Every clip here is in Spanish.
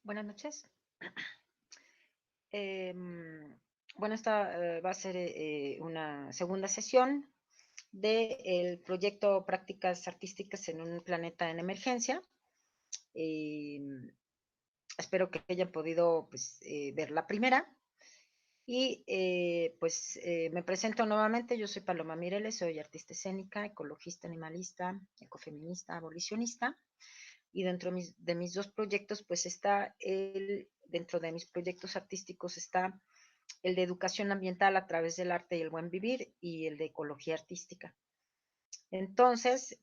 Buenas noches. Bueno, esta va a ser una segunda sesión del proyecto Prácticas Artísticas en un planeta en emergencia. Em, Espero que hayan podido pues, ver la primera. Y me presento nuevamente. Yo soy Paloma Mireles, soy artista escénica, ecologista, animalista, ecofeminista, abolicionista. Y dentro de mis dos proyectos, pues dentro de mis proyectos artísticos está el de educación ambiental a través del arte y el buen vivir y el de ecología artística. Entonces,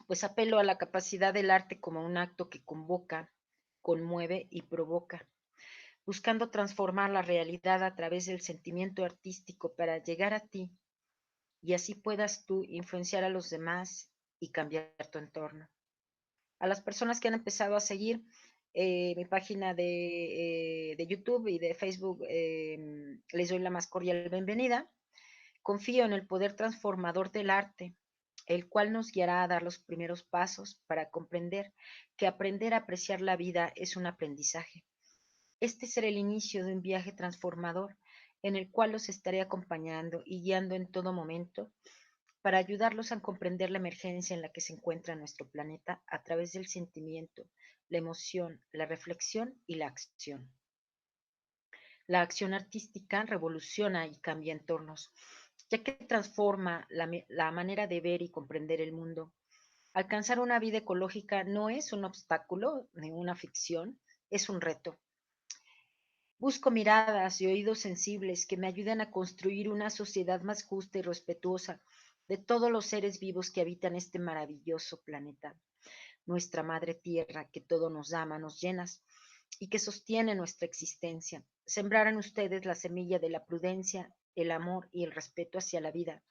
pues apelo a la capacidad del arte como un acto que convoca, conmueve y provoca, buscando transformar la realidad a través del sentimiento artístico para llegar a ti y así puedas tú influenciar a los demás y cambiar tu entorno. A las personas que han empezado a seguir mi página de YouTube y de Facebook, les doy la más cordial bienvenida. Confío en el poder transformador del arte, el cual nos guiará a dar los primeros pasos para comprender que aprender a apreciar la vida es un aprendizaje. Este será el inicio de un viaje transformador en el cual los estaré acompañando y guiando en todo momento para ayudarlos a comprender la emergencia en la que se encuentra nuestro planeta a través del sentimiento, la emoción, la reflexión y la acción. La acción artística revoluciona y cambia entornos, ya que transforma la manera de ver y comprender el mundo. Alcanzar una vida ecológica no es un obstáculo ni una ficción, es un reto. Busco miradas y oídos sensibles que me ayuden a construir una sociedad más justa y respetuosa de todos los seres vivos que habitan este maravilloso planeta, nuestra madre tierra que todo nos da a manos llenas y que sostiene nuestra existencia. Sembrar en ustedes la semilla de la prudencia, el amor y el respeto hacia la vida,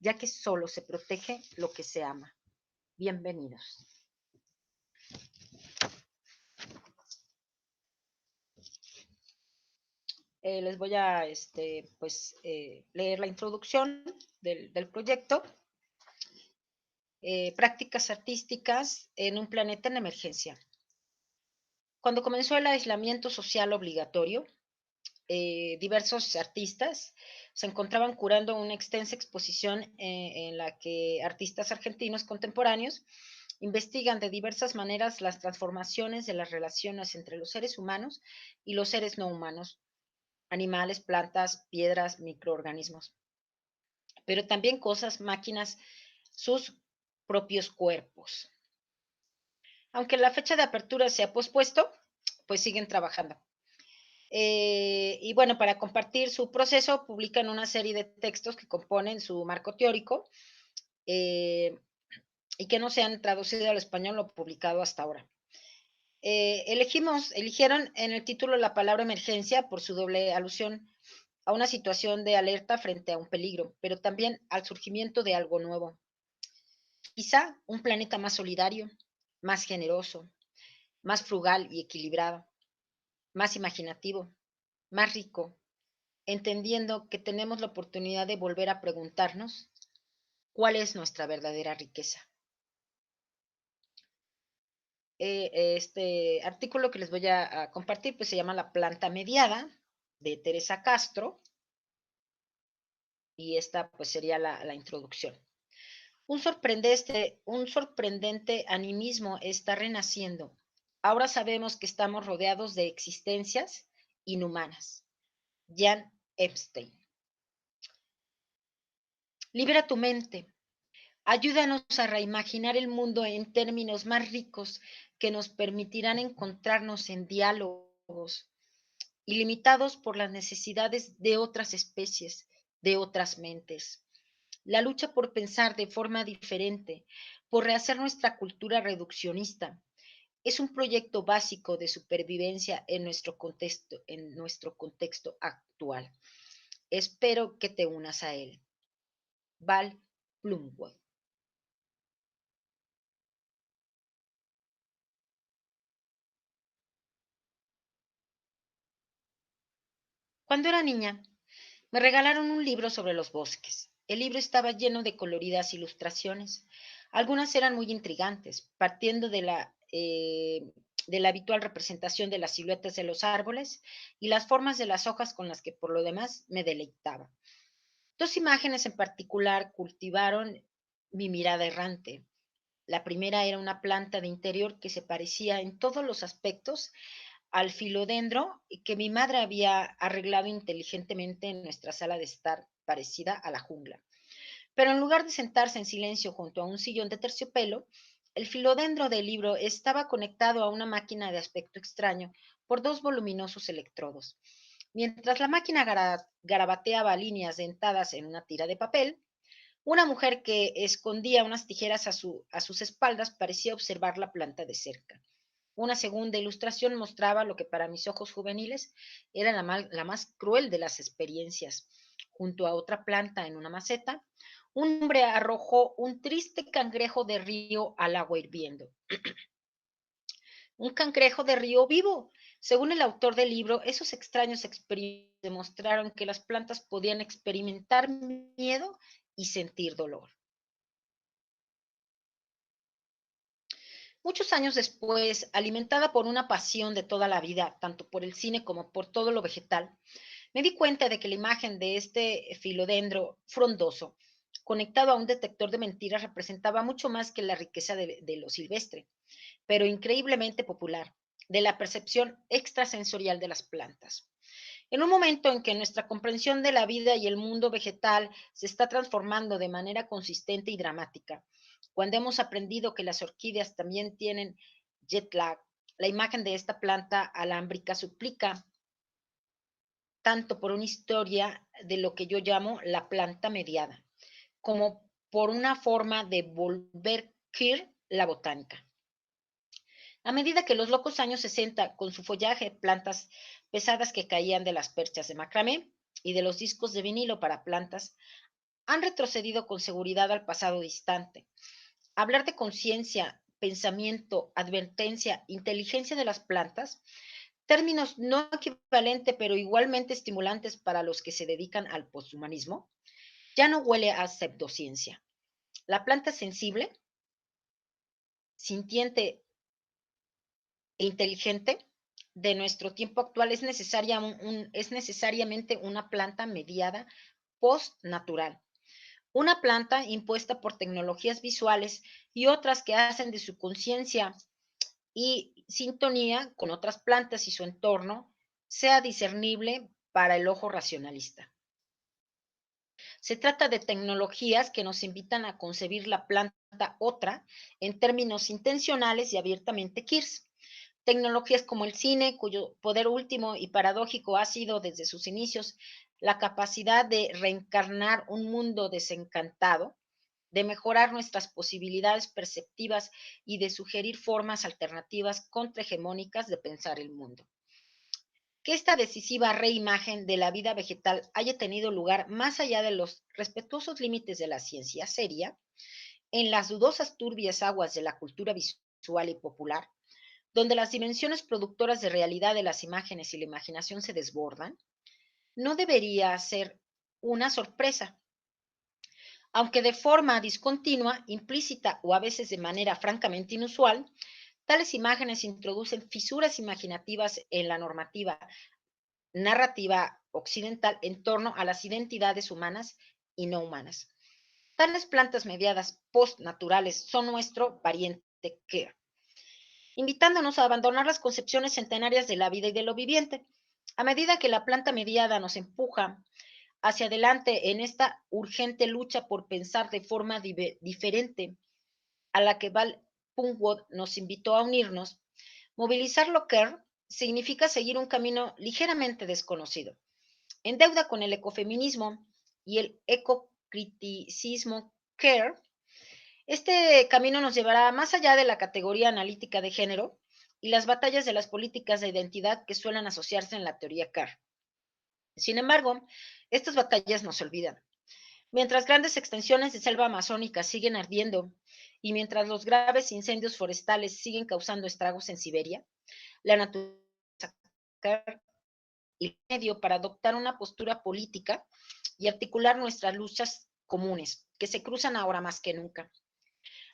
ya que solo se protege lo que se ama. Bienvenidos. Les voy a leer la introducción del proyecto. Prácticas artísticas en un planeta en emergencia. Cuando comenzó el aislamiento social obligatorio, diversos artistas se encontraban curando una extensa exposición en la que artistas argentinos contemporáneos investigan de diversas maneras las transformaciones de las relaciones entre los seres humanos y los seres no humanos, animales, plantas, piedras, microorganismos, pero también cosas, máquinas, sus propios cuerpos. Aunque la fecha de apertura se ha pospuesto, pues siguen trabajando. Y bueno, para compartir su proceso, publican una serie de textos que componen su marco teórico eh, y que no se han traducido al español o publicado hasta ahora. Eligieron en el título la palabra emergencia por su doble alusión a una situación de alerta frente a un peligro, pero también al surgimiento de algo nuevo. Quizá un planeta más solidario, más generoso, más frugal y equilibrado, más imaginativo, más rico, entendiendo que tenemos la oportunidad de volver a preguntarnos cuál es nuestra verdadera riqueza. Este artículo que les voy a compartir pues se llama La planta mediada de Teresa Castro y esta pues sería la introducción. Un sorprendente animismo está renaciendo. Ahora sabemos que estamos rodeados de existencias inhumanas. Jan Epstein. Libera tu mente. Ayúdanos a reimaginar el mundo en términos más ricos que nos permitirán encontrarnos en diálogos ilimitados por las necesidades de otras especies, de otras mentes. La lucha por pensar de forma diferente, por rehacer nuestra cultura reduccionista, es un proyecto básico de supervivencia en nuestro contexto actual. Espero que te unas a él. Val Plumwood. Cuando era niña, me regalaron un libro sobre los bosques. El libro estaba lleno de coloridas ilustraciones. Algunas eran muy intrigantes, partiendo de la de la habitual representación de las siluetas de los árboles y las formas de las hojas con las que por lo demás me deleitaba. Dos imágenes en particular cultivaron mi mirada errante. La primera era una planta de interior que se parecía en todos los aspectos al filodendro que mi madre había arreglado inteligentemente en nuestra sala de estar, parecida a la jungla. Pero en lugar de sentarse en silencio junto a un sillón de terciopelo, el filodendro del libro estaba conectado a una máquina de aspecto extraño por dos voluminosos electrodos. Mientras la máquina garabateaba líneas dentadas en una tira de papel, una mujer que escondía unas tijeras a sus espaldas parecía observar la planta de cerca. Una segunda ilustración mostraba lo que para mis ojos juveniles era la más cruel de las experiencias. Junto a otra planta en una maceta, un hombre arrojó un triste cangrejo de río al agua hirviendo. Un cangrejo de río vivo. Según el autor del libro, esos extraños experimentos demostraron que las plantas podían experimentar miedo y sentir dolor. Muchos años después, alimentada por una pasión de toda la vida, tanto por el cine como por todo lo vegetal, me di cuenta de que la imagen de este filodendro frondoso, conectado a un detector de mentiras, representaba mucho más que la riqueza de lo silvestre, pero increíblemente popular, de la percepción extrasensorial de las plantas. En un momento en que nuestra comprensión de la vida y el mundo vegetal se está transformando de manera consistente y dramática, cuando hemos aprendido que las orquídeas también tienen jet lag, la imagen de esta planta alámbrica suplica tanto por una historia de lo que yo llamo la planta mediada, como por una forma de volver queer la botánica. A medida que los locos años 60, con su follaje, plantas pesadas que caían de las perchas de macramé y de los discos de vinilo para plantas, han retrocedido con seguridad al pasado distante. Hablar de conciencia, pensamiento, advertencia, inteligencia de las plantas, términos no equivalentes pero igualmente estimulantes para los que se dedican al posthumanismo, ya no huele a pseudociencia. La planta sensible, sintiente e inteligente de nuestro tiempo actual es necesariamente una planta mediada post-natural. Una planta impuesta por tecnologías visuales y otras que hacen de su conciencia y sintonía con otras plantas y su entorno sea discernible para el ojo racionalista. Se trata de tecnologías que nos invitan a concebir la planta otra en términos intencionales y abiertamente queers. Tecnologías como el cine, cuyo poder último y paradójico ha sido desde sus inicios la capacidad de reencarnar un mundo desencantado, de mejorar nuestras posibilidades perceptivas y de sugerir formas alternativas contrahegemónicas de pensar el mundo. Que esta decisiva reimagen de la vida vegetal haya tenido lugar más allá de los respetuosos límites de la ciencia seria, en las dudosas turbias aguas de la cultura visual y popular, donde las dimensiones productoras de realidad de las imágenes y la imaginación se desbordan, no debería ser una sorpresa, aunque de forma discontinua, implícita o a veces de manera francamente inusual. Tales imágenes introducen fisuras imaginativas en la normativa narrativa occidental en torno a las identidades humanas y no humanas. Tales plantas mediadas postnaturales son nuestro pariente queer, invitándonos a abandonar las concepciones centenarias de la vida y de lo viviente. A medida que la planta mediada nos empuja hacia adelante en esta urgente lucha por pensar de forma diferente a la que Val Pungwood nos invitó a unirnos, movilizar lo queer significa seguir un camino ligeramente desconocido, en deuda con el ecofeminismo y el ecocriticismo queer. Este camino nos llevará más allá de la categoría analítica de género y las batallas de las políticas de identidad que suelen asociarse en la teoría queer. Sin embargo, estas batallas no se olvidan. Mientras grandes extensiones de selva amazónica siguen ardiendo y mientras los graves incendios forestales siguen causando estragos en Siberia, la naturaleza y medio para adoptar una postura política y articular nuestras luchas comunes, que se cruzan ahora más que nunca.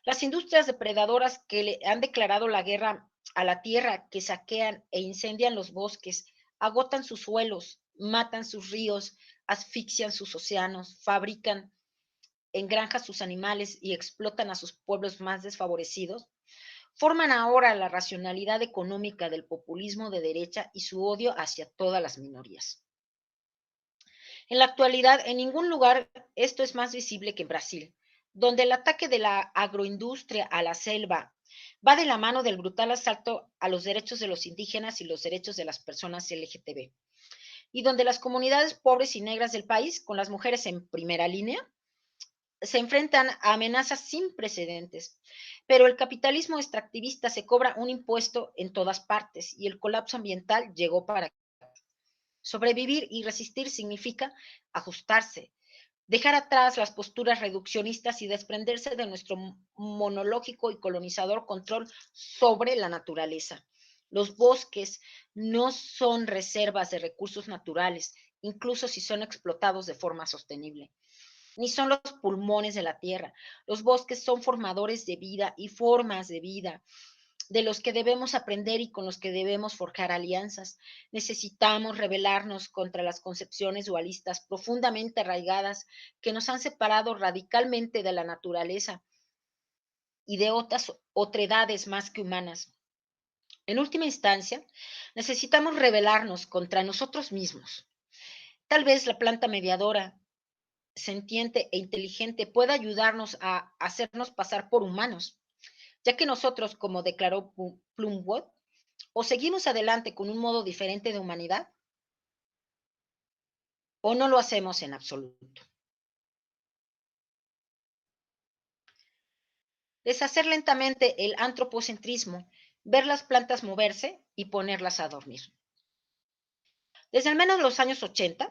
Las industrias depredadoras que le han declarado la guerra a la tierra, que saquean e incendian los bosques, agotan sus suelos, matan sus ríos, asfixian sus océanos, fabrican en granjas sus animales y explotan a sus pueblos más desfavorecidos, forman ahora la racionalidad económica del populismo de derecha y su odio hacia todas las minorías. En la actualidad, en ningún lugar esto es más visible que en Brasil, donde el ataque de la agroindustria a la selva va de la mano del brutal asalto a los derechos de los indígenas y los derechos de las personas LGTB, y donde las comunidades pobres y negras del país, con las mujeres en primera línea, se enfrentan a amenazas sin precedentes. Pero el capitalismo extractivista se cobra un impuesto en todas partes y el colapso ambiental llegó para sobrevivir y resistir significa ajustarse, dejar atrás las posturas reduccionistas y desprenderse de nuestro monológico y colonizador control sobre la naturaleza. Los bosques no son reservas de recursos naturales, incluso si son explotados de forma sostenible, ni son los pulmones de la tierra. Los bosques son formadores de vida y formas de vida de los que debemos aprender y con los que debemos forjar alianzas. Necesitamos rebelarnos contra las concepciones dualistas profundamente arraigadas que nos han separado radicalmente de la naturaleza y de otras otredades más que humanas. En última instancia, necesitamos rebelarnos contra nosotros mismos. Tal vez la planta mediadora, sentiente e inteligente pueda ayudarnos a hacernos pasar por humanos, ya que nosotros, como declaró Plumwood, o seguimos adelante con un modo diferente de humanidad o no lo hacemos en absoluto. Deshacer lentamente el antropocentrismo, ver las plantas moverse y ponerlas a dormir. Desde al menos los años 80,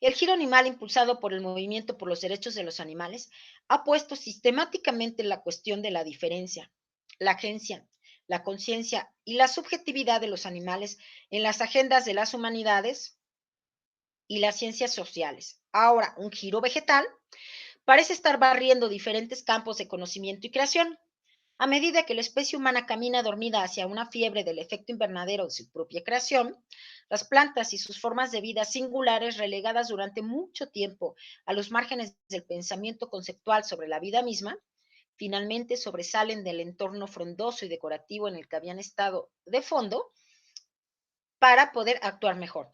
el giro animal impulsado por el movimiento por los derechos de los animales ha puesto sistemáticamente la cuestión de la diferencia, la agencia, la conciencia y la subjetividad de los animales en las agendas de las humanidades y las ciencias sociales. Ahora, un giro vegetal parece estar barriendo diferentes campos de conocimiento y creación. A medida que la especie humana camina dormida hacia una fiebre del efecto invernadero de su propia creación, las plantas y sus formas de vida singulares relegadas durante mucho tiempo a los márgenes del pensamiento conceptual sobre la vida misma, finalmente sobresalen del entorno frondoso y decorativo en el que habían estado de fondo para poder actuar mejor.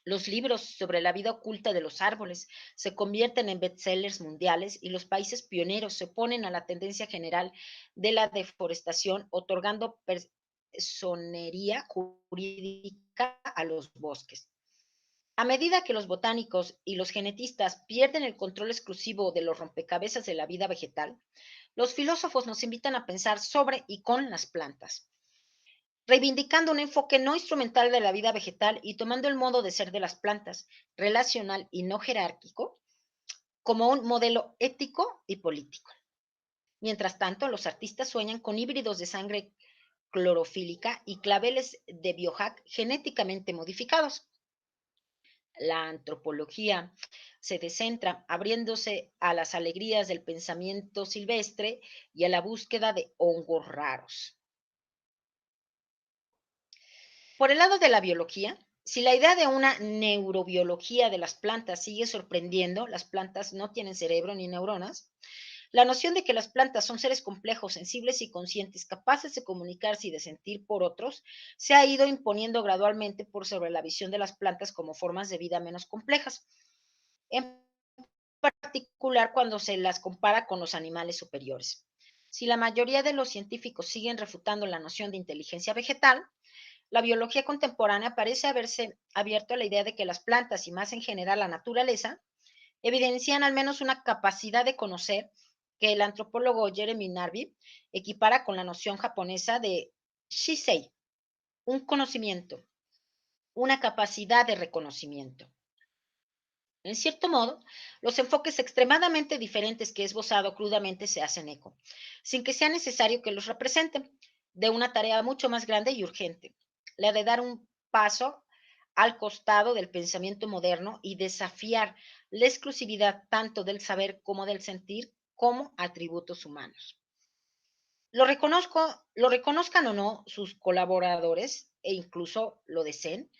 Los libros sobre la vida oculta de los árboles se convierten en bestsellers mundiales y los países pioneros se oponen a la tendencia general de la deforestación, otorgando personería jurídica a los bosques. A medida que los botánicos y los genetistas pierden el control exclusivo de los rompecabezas de la vida vegetal, los filósofos nos invitan a pensar sobre y con las plantas, reivindicando un enfoque no instrumental de la vida vegetal y tomando el modo de ser de las plantas, relacional y no jerárquico, como un modelo ético y político. Mientras tanto, los artistas sueñan con híbridos de sangre clorofílica y claveles de biohack genéticamente modificados. La antropología se descentra abriéndose a las alegrías del pensamiento silvestre y a la búsqueda de hongos raros. Por el lado de la biología, si la idea de una neurobiología de las plantas sigue sorprendiendo, las plantas no tienen cerebro ni neuronas, la noción de que las plantas son seres complejos, sensibles y conscientes, capaces de comunicarse y de sentir por otros, se ha ido imponiendo gradualmente por sobre la visión de las plantas como formas de vida menos complejas, en particular cuando se las compara con los animales superiores. Si la mayoría de los científicos siguen refutando la noción de inteligencia vegetal, la biología contemporánea parece haberse abierto a la idea de que las plantas y más en general la naturaleza evidencian al menos una capacidad de conocer que el antropólogo Jeremy Narby equipara con la noción japonesa de shisei, un conocimiento, una capacidad de reconocimiento. En cierto modo, los enfoques extremadamente diferentes que he esbozado crudamente se hacen eco, sin que sea necesario que los representen, de una tarea mucho más grande y urgente, la de dar un paso al costado del pensamiento moderno y desafiar la exclusividad tanto del saber como del sentir como atributos humanos. Lo reconozcan o no sus colaboradores e incluso lo deseen,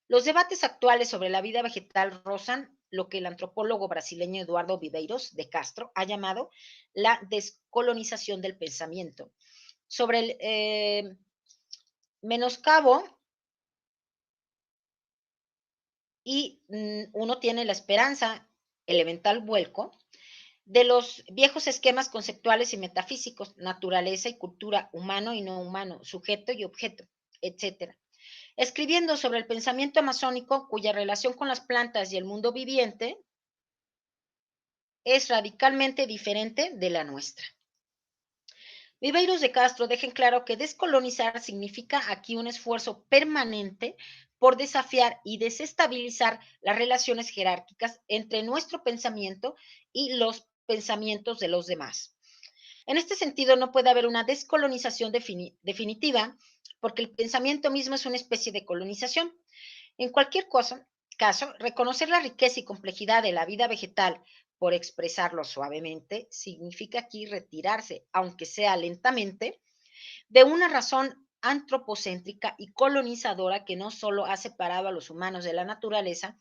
los debates actuales sobre la vida vegetal rozan lo que el antropólogo brasileño Eduardo Viveiros de Castro ha llamado la descolonización del pensamiento. Sobre el menoscabo y uno tiene la esperanza, elemental vuelco, de los viejos esquemas conceptuales y metafísicos, naturaleza y cultura, humano y no humano, sujeto y objeto, etcétera. Escribiendo sobre el pensamiento amazónico, cuya relación con las plantas y el mundo viviente es radicalmente diferente de la nuestra. Viveiros de Castro dejen claro que descolonizar significa aquí un esfuerzo permanente por desafiar y desestabilizar las relaciones jerárquicas entre nuestro pensamiento y los pensamientos de los demás. En este sentido, no puede haber una descolonización definitiva, porque el pensamiento mismo es una especie de colonización. En cualquier caso, reconocer la riqueza y complejidad de la vida vegetal, por expresarlo suavemente, significa aquí retirarse, aunque sea lentamente, de una razón antropocéntrica y colonizadora que no solo ha separado a los humanos de la naturaleza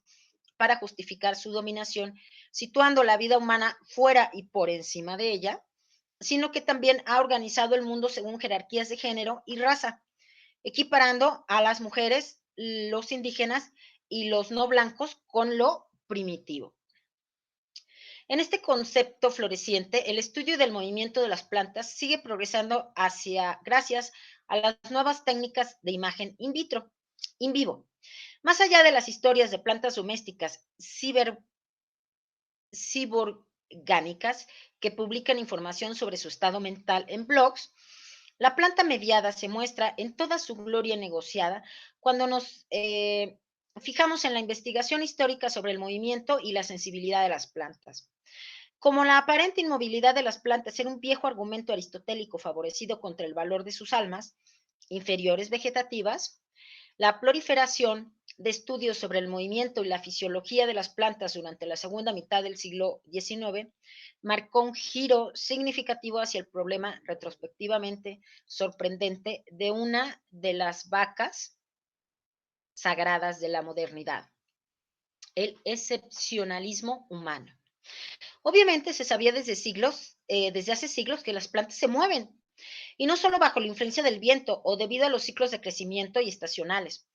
para justificar su dominación, situando la vida humana fuera y por encima de ella, sino que también ha organizado el mundo según jerarquías de género y raza, equiparando a las mujeres, los indígenas y los no blancos con lo primitivo. En este concepto floreciente, el estudio del movimiento de las plantas sigue progresando gracias a las nuevas técnicas de imagen in vivo. Más allá de las historias de plantas domésticas ciborgánicas que publican información sobre su estado mental en blogs, la planta mediada se muestra en toda su gloria negociada cuando nos fijamos en la investigación histórica sobre el movimiento y la sensibilidad de las plantas. Como la aparente inmovilidad de las plantas era un viejo argumento aristotélico favorecido contra el valor de sus almas inferiores vegetativas, la proliferación de estudios sobre el movimiento y la fisiología de las plantas durante la segunda mitad del siglo XIX marcó un giro significativo hacia el problema retrospectivamente sorprendente de una de las vacas sagradas de la modernidad, el excepcionalismo humano. Obviamente se sabía desde hace siglos que las plantas se mueven, y no solo bajo la influencia del viento o debido a los ciclos de crecimiento y estacionales.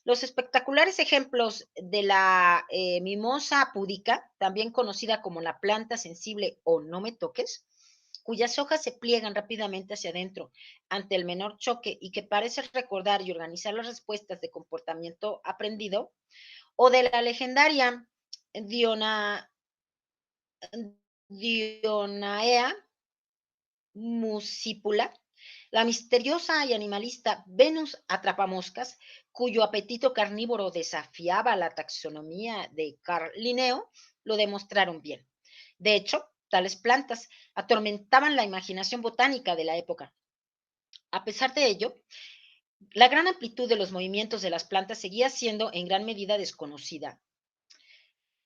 Los espectaculares ejemplos de la mimosa pudica, también conocida como la planta sensible o no me toques, cuyas hojas se pliegan rápidamente hacia adentro ante el menor choque y que parece recordar y organizar las respuestas de comportamiento aprendido, o de la legendaria Diona, Dionaea muscipula, la misteriosa y animalista Venus atrapamoscas, cuyo apetito carnívoro desafiaba la taxonomía de Carl Linneo, lo demostraron bien. De hecho, tales plantas atormentaban la imaginación botánica de la época. A pesar de ello, la gran amplitud de los movimientos de las plantas seguía siendo en gran medida desconocida.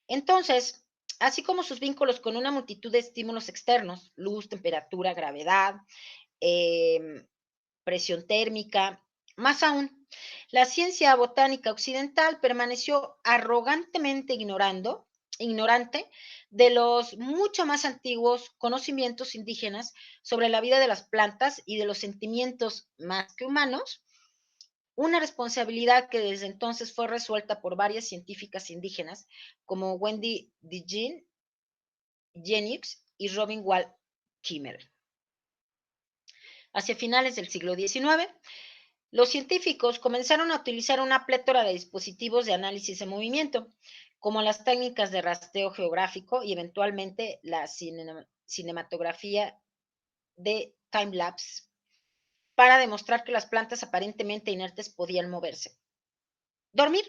Entonces, así como sus vínculos con una multitud de estímulos externos, luz, temperatura, gravedad, eh, presión térmica. Más aún, la ciencia botánica occidental permaneció arrogantemente ignorante de los mucho más antiguos conocimientos indígenas sobre la vida de las plantas y de los sentimientos más que humanos, una responsabilidad que desde entonces fue resuelta por varias científicas indígenas como Wendy DeJean Jennings y Robin Wall Kimmerer. Hacia finales del siglo XIX, los científicos comenzaron a utilizar una plétora de dispositivos de análisis de movimiento, como las técnicas de rastreo geográfico y eventualmente la cinematografía de time-lapse, para demostrar que las plantas aparentemente inertes podían moverse, dormir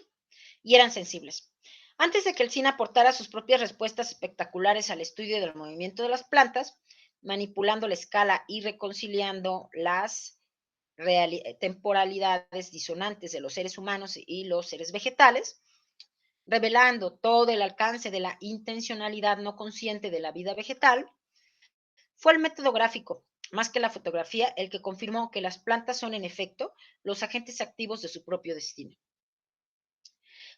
y eran sensibles. Antes de que el cine aportara sus propias respuestas espectaculares al estudio del movimiento de las plantas, manipulando la escala y reconciliando las temporalidades disonantes de los seres humanos y los seres vegetales, revelando todo el alcance de la intencionalidad no consciente de la vida vegetal, Fue el método gráfico, más que la fotografía, el que confirmó que las plantas son, en efecto, los agentes activos de su propio destino.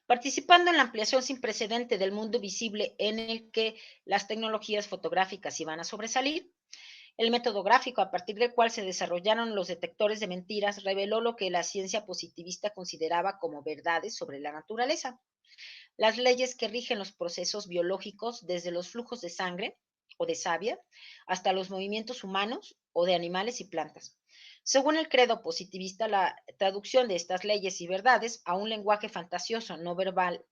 Participando en la ampliación sin precedente del mundo visible en el que las tecnologías fotográficas iban a sobresalir, el método gráfico, a partir del cual se desarrollaron los detectores de mentiras, reveló lo que la ciencia positivista consideraba como verdades sobre la naturaleza. Las leyes que rigen los procesos biológicos, desde los flujos de sangre o de savia hasta los movimientos humanos o de animales y plantas. Según el credo positivista, la traducción de estas leyes y verdades a un lenguaje fantasioso, no verbal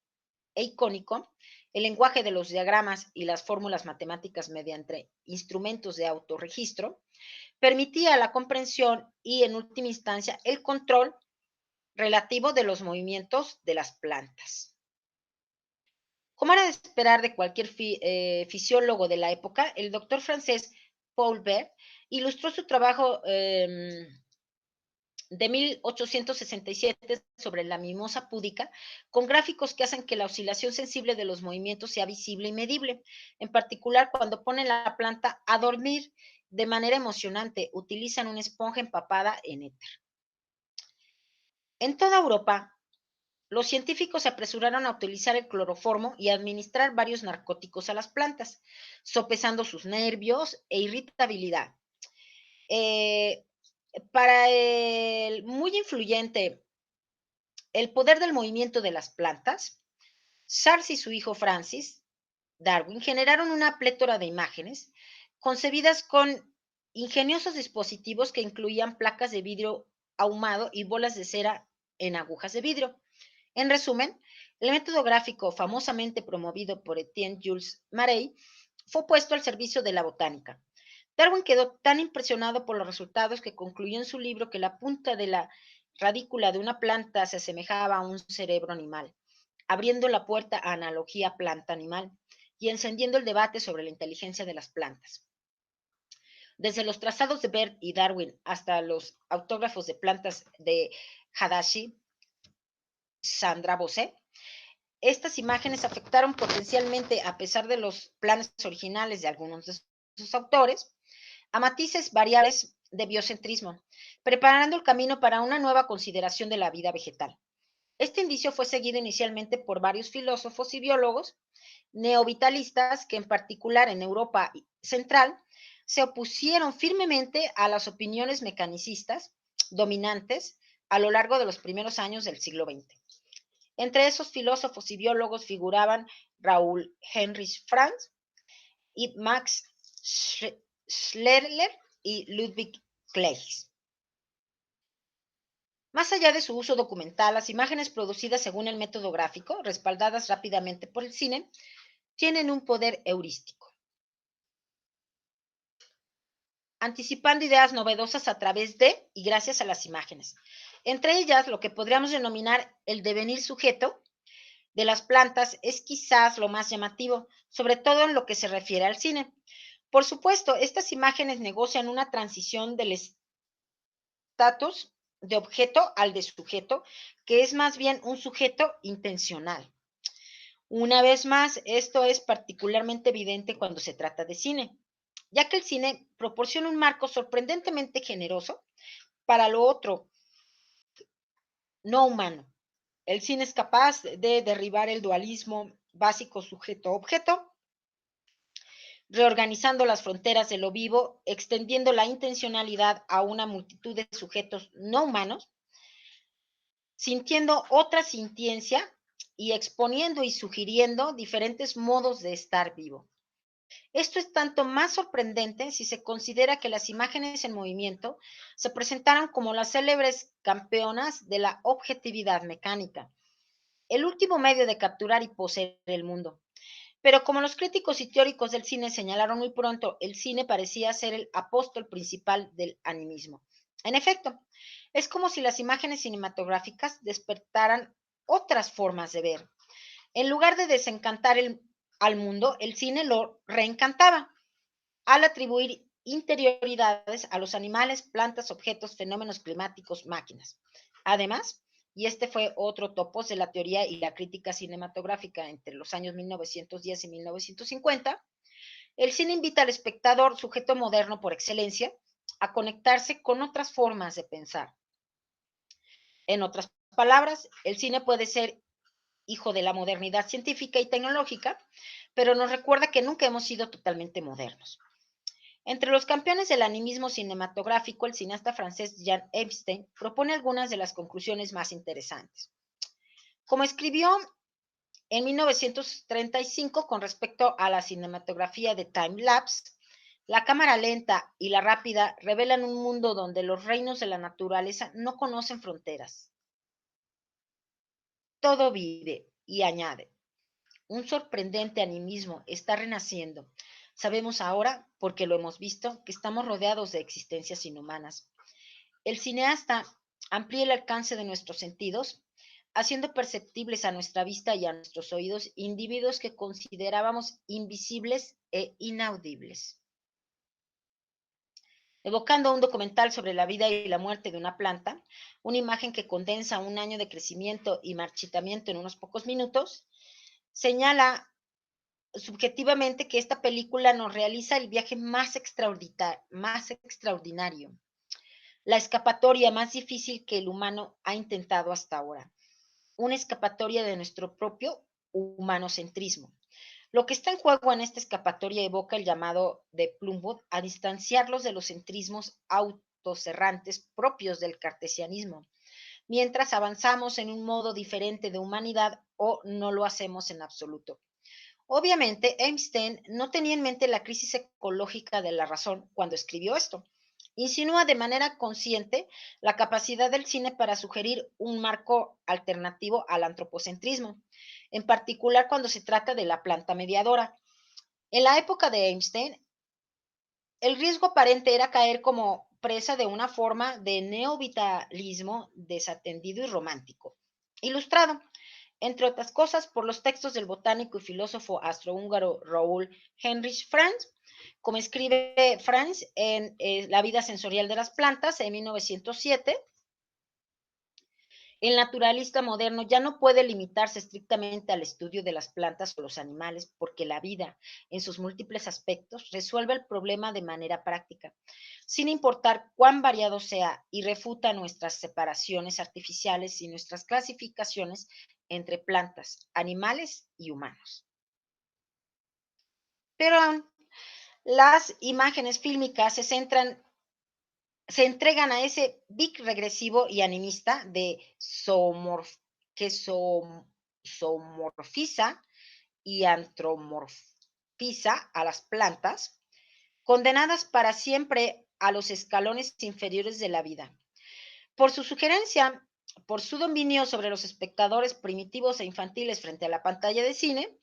e icónico, el lenguaje de los diagramas y las fórmulas matemáticas mediante instrumentos de autorregistro, permitía la comprensión y, en última instancia, el control relativo de los movimientos de las plantas. Como era de esperar de cualquier fisiólogo de la época, el doctor francés Paul Bert ilustró su trabajo de 1867 sobre la mimosa púdica con gráficos que hacen que la oscilación sensible de los movimientos sea visible y medible, en particular cuando ponen la planta a dormir de manera emocionante, utilizan una esponja empapada en éter. En toda Europa, los científicos se apresuraron a utilizar el cloroformo y a administrar varios narcóticos a las plantas, sopesando sus nervios e irritabilidad. Eh, para el muy influyente El poder del movimiento de las plantas, Charles y su hijo Francis Darwin generaron una plétora de imágenes concebidas con ingeniosos dispositivos que incluían placas de vidrio ahumado y bolas de cera en agujas de vidrio. En resumen, el método gráfico famosamente promovido por Etienne Jules Marey fue puesto al servicio de la botánica. Darwin quedó tan impresionado por los resultados que concluyó en su libro que la punta de la radícula de una planta se asemejaba a un cerebro animal, abriendo la puerta a analogía planta-animal y encendiendo el debate sobre la inteligencia de las plantas. Desde los trazados de Bert y Darwin hasta los autógrafos de plantas de Hadashi, Sandra Bosé, estas imágenes afectaron potencialmente, a pesar de los planes originales de algunos de sus autores, a matices variables de biocentrismo, preparando el camino para una nueva consideración de la vida vegetal. Este indicio fue seguido inicialmente por varios filósofos y biólogos neovitalistas que, en particular en Europa Central, se opusieron firmemente a las opiniones mecanicistas dominantes a lo largo de los primeros años del siglo XX. Entre esos filósofos y biólogos figuraban Raúl Heinrich Franz y Max Schlerer y Ludwig Kleist. Más allá de su uso documental, las imágenes producidas según el método gráfico, respaldadas rápidamente por el cine, tienen un poder heurístico, anticipando ideas novedosas a través de y gracias a las imágenes. Entre ellas, lo que podríamos denominar el devenir sujeto de las plantas es quizás lo más llamativo, sobre todo en lo que se refiere al cine. Por supuesto, estas imágenes negocian una transición del estatus de objeto al de sujeto, que es más bien un sujeto intencional. Una vez más, esto es particularmente evidente cuando se trata de cine, ya que el cine proporciona un marco sorprendentemente generoso para lo otro, no humano. El cine es capaz de derribar el dualismo básico sujeto-objeto, reorganizando las fronteras de lo vivo, extendiendo la intencionalidad a una multitud de sujetos no humanos, sintiendo otra sintiencia y exponiendo y sugiriendo diferentes modos de estar vivo. Esto es tanto más sorprendente si se considera que las imágenes en movimiento se presentaron como las célebres campeonas de la objetividad mecánica, el último medio de capturar y poseer el mundo. Pero como los críticos y teóricos del cine señalaron muy pronto, el cine parecía ser el apóstol principal del animismo. En efecto, es como si las imágenes cinematográficas despertaran otras formas de ver. En lugar de desencantar al mundo, el cine lo reencantaba al atribuir interioridades a los animales, plantas, objetos, fenómenos climáticos, máquinas. Además, y este fue otro topos de la teoría y la crítica cinematográfica entre los años 1910 y 1950, El cine invita al espectador, sujeto moderno por excelencia, a conectarse con otras formas de pensar. En otras palabras, el cine puede ser hijo de la modernidad científica y tecnológica, pero nos recuerda que nunca hemos sido totalmente modernos. Entre los campeones del animismo cinematográfico, el cineasta francés Jean Epstein propone algunas de las conclusiones más interesantes. Como escribió en 1935 con respecto a la cinematografía de time-lapse, la cámara lenta y la rápida revelan un mundo donde los reinos de la naturaleza no conocen fronteras. Todo vive, y añade, un sorprendente animismo está renaciendo. Sabemos ahora, porque lo hemos visto, que estamos rodeados de existencias inhumanas. El cineasta amplía el alcance de nuestros sentidos, haciendo perceptibles a nuestra vista y a nuestros oídos individuos que considerábamos invisibles e inaudibles. Evocando un documental sobre la vida y la muerte de una planta, una imagen que condensa un año de crecimiento y marchitamiento en unos pocos minutos, señala subjetivamente que esta película nos realiza el viaje más extraordinario, la escapatoria más difícil que el humano ha intentado hasta ahora, una escapatoria de nuestro propio humanocentrismo. Lo que está en juego en esta escapatoria evoca el llamado de Plumwood a distanciarlos de los centrismos autocerrantes propios del cartesianismo, mientras avanzamos en un modo diferente de humanidad o no lo hacemos en absoluto. Obviamente, Einstein no tenía en mente la crisis ecológica de la razón cuando escribió esto. Insinúa de manera consciente la capacidad del cine para sugerir un marco alternativo al antropocentrismo, en particular cuando se trata de la planta mediadora. En la época de Einstein, el riesgo aparente era caer como presa de una forma de neovitalismo desatendido y romántico, ilustrado, entre otras cosas, por los textos del botánico y filósofo astrohúngaro Raúl Heinrich Franz, como escribe Franz en La vida sensorial de las plantas en 1907. El naturalista moderno ya no puede limitarse estrictamente al estudio de las plantas o los animales, porque la vida, en sus múltiples aspectos, resuelve el problema de manera práctica, sin importar cuán variado sea, y refuta nuestras separaciones artificiales y nuestras clasificaciones entre plantas, animales y humanos. Pero aún, las imágenes fílmicas se entregan a ese big regresivo y animista de que zoomorfiza y antromorfiza a las plantas, condenadas para siempre a los escalones inferiores de la vida. Por su sugerencia, por su dominio sobre los espectadores primitivos e infantiles frente a la pantalla de cine,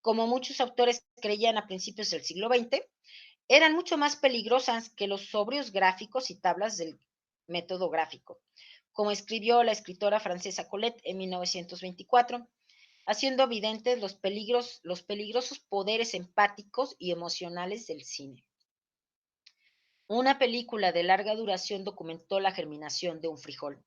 como muchos autores creían a principios del siglo XX, eran mucho más peligrosas que los sobrios gráficos y tablas del método gráfico, como escribió la escritora francesa Colette en 1924, haciendo evidentes los peligrosos poderes empáticos y emocionales del cine. Una película de larga duración documentó la germinación de un frijol.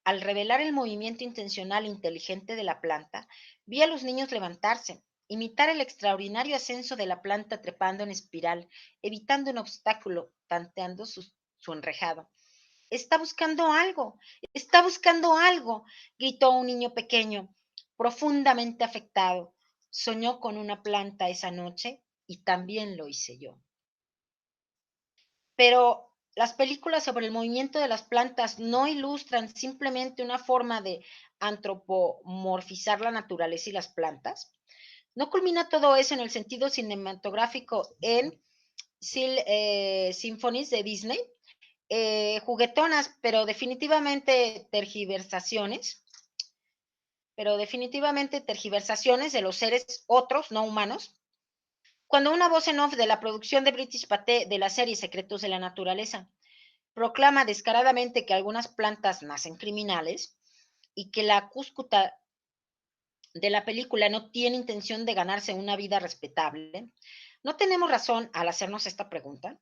Al revelar el movimiento intencional e inteligente de la planta, vi a los niños levantarse, imitar el extraordinario ascenso de la planta trepando en espiral, evitando un obstáculo, tanteando su enrejado. Está buscando algo, gritó un niño pequeño, profundamente afectado. Soñó con una planta esa noche y también lo hice yo. Pero las películas sobre el movimiento de las plantas no ilustran simplemente una forma de antropomorfizar la naturaleza y las plantas. ¿No culmina todo eso en el sentido cinematográfico en Symphonies de Disney? Juguetonas, pero definitivamente tergiversaciones de los seres otros, no humanos, cuando una voz en off de la producción de British Pathé de la serie Secretos de la Naturaleza proclama descaradamente que algunas plantas nacen criminales y que la cúscuta de la película no tiene intención de ganarse una vida respetable, ¿no tenemos razón al hacernos esta pregunta?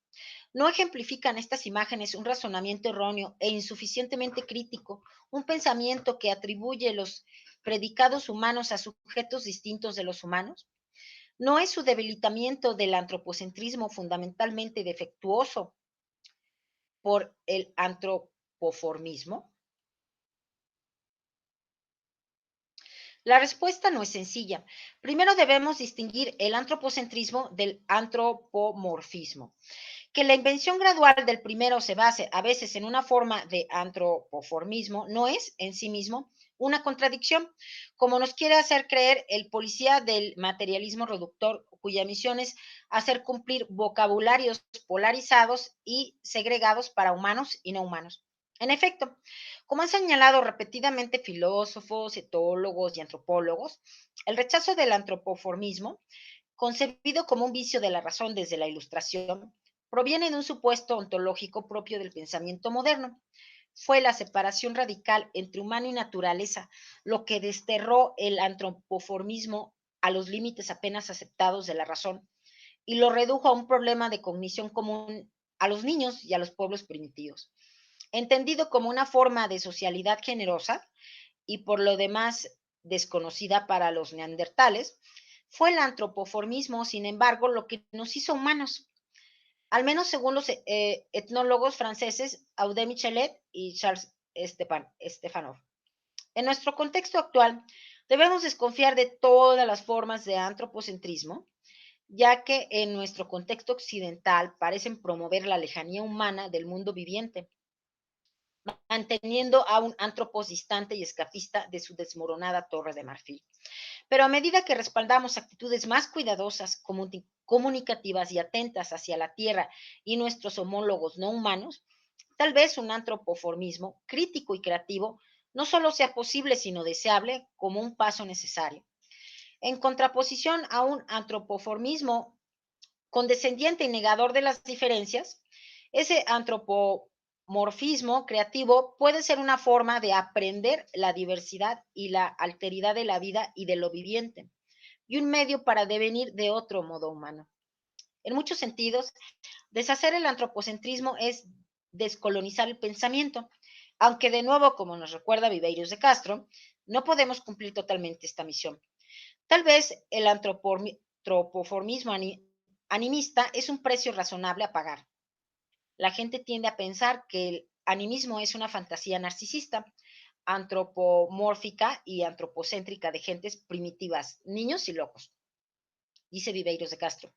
¿No ejemplifican estas imágenes un razonamiento erróneo e insuficientemente crítico, un pensamiento que atribuye los predicados humanos a sujetos distintos de los humanos? ¿No es su debilitamiento del antropocentrismo fundamentalmente defectuoso por el antropoformismo? La respuesta no es sencilla. Primero debemos distinguir el antropocentrismo del antropomorfismo. Que la invención gradual del primero se base a veces en una forma de antropoformismo no es en sí mismo una contradicción, como nos quiere hacer creer el policía del materialismo reductor, cuya misión es hacer cumplir vocabularios polarizados y segregados para humanos y no humanos. En efecto, como han señalado repetidamente filósofos, etólogos y antropólogos, el rechazo del antropoformismo, concebido como un vicio de la razón desde la Ilustración, proviene de un supuesto ontológico propio del pensamiento moderno. Fue la separación radical entre humano y naturaleza lo que desterró el antropoformismo a los límites apenas aceptados de la razón y lo redujo a un problema de cognición común a los niños y a los pueblos primitivos. Entendido como una forma de socialidad generosa y por lo demás desconocida para los neandertales, fue el antropoformismo, sin embargo, lo que nos hizo humanos, al menos según los etnólogos franceses Audé Michelet y Charles Stefanov. En nuestro contexto actual, debemos desconfiar de todas las formas de antropocentrismo, ya que en nuestro contexto occidental parecen promover la lejanía humana del mundo viviente, manteniendo a un antropos distante y escapista de su desmoronada torre de marfil. Pero a medida que respaldamos actitudes más cuidadosas, comunicativas y atentas hacia la Tierra y nuestros homólogos no humanos, tal vez un antropoformismo crítico y creativo no solo sea posible, sino deseable como un paso necesario. En contraposición a un antropoformismo condescendiente y negador de las diferencias, ese antropomorfismo creativo puede ser una forma de aprender la diversidad y la alteridad de la vida y de lo viviente, y un medio para devenir de otro modo humano. En muchos sentidos, deshacer el antropocentrismo es descolonizar el pensamiento, aunque de nuevo, como nos recuerda Viveiros de Castro, no podemos cumplir totalmente esta misión. Tal vez el antropoformismo animista es un precio razonable a pagar. La gente tiende a pensar que el animismo es una fantasía narcisista, antropomórfica y antropocéntrica de gentes primitivas, niños y locos, dice Viveiros de Castro,